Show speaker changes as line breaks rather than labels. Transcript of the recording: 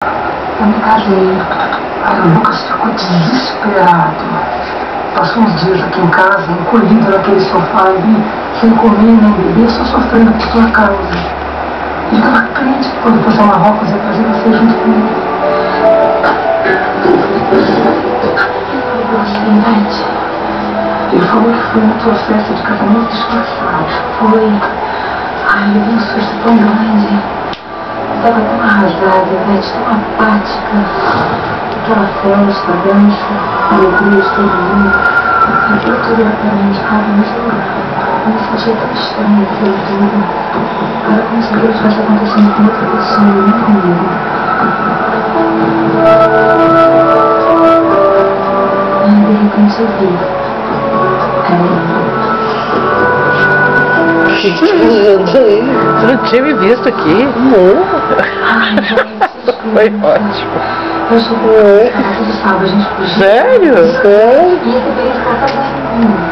Eu me casei. Aí o Lucas ficou desesperado. Passou uns dias aqui em casa, encolhido naquele sofá ali, sem comer nem beber, só sofrendo por sua causa. Ele estava crente que quando fosse a Marrocos ia fazer você junto comigo. Ele falou que foi na tua festa de casamento disfarçado. Foi. Ai, eu vi um susto tão grande. Eu estava tão arrasada, Ivete, tão apática. Aquela festa, dança, alegria de todo mundo. Aquilo tudo era para mim de raiva, mas eu me sentia tão estranha aquilo tudo. Era como se aquilo estivesse acontecendo com outra pessoa e não comigo. Aí de repente eu vi.
O que você tá fazendo aí?
Você não tinha me visto aqui?
Não.
Ai, gente,
Foi ótimo.
eu achei que tudo sábado a gente podia.
Sério?
Sério?
E eu deveria estar fazendo.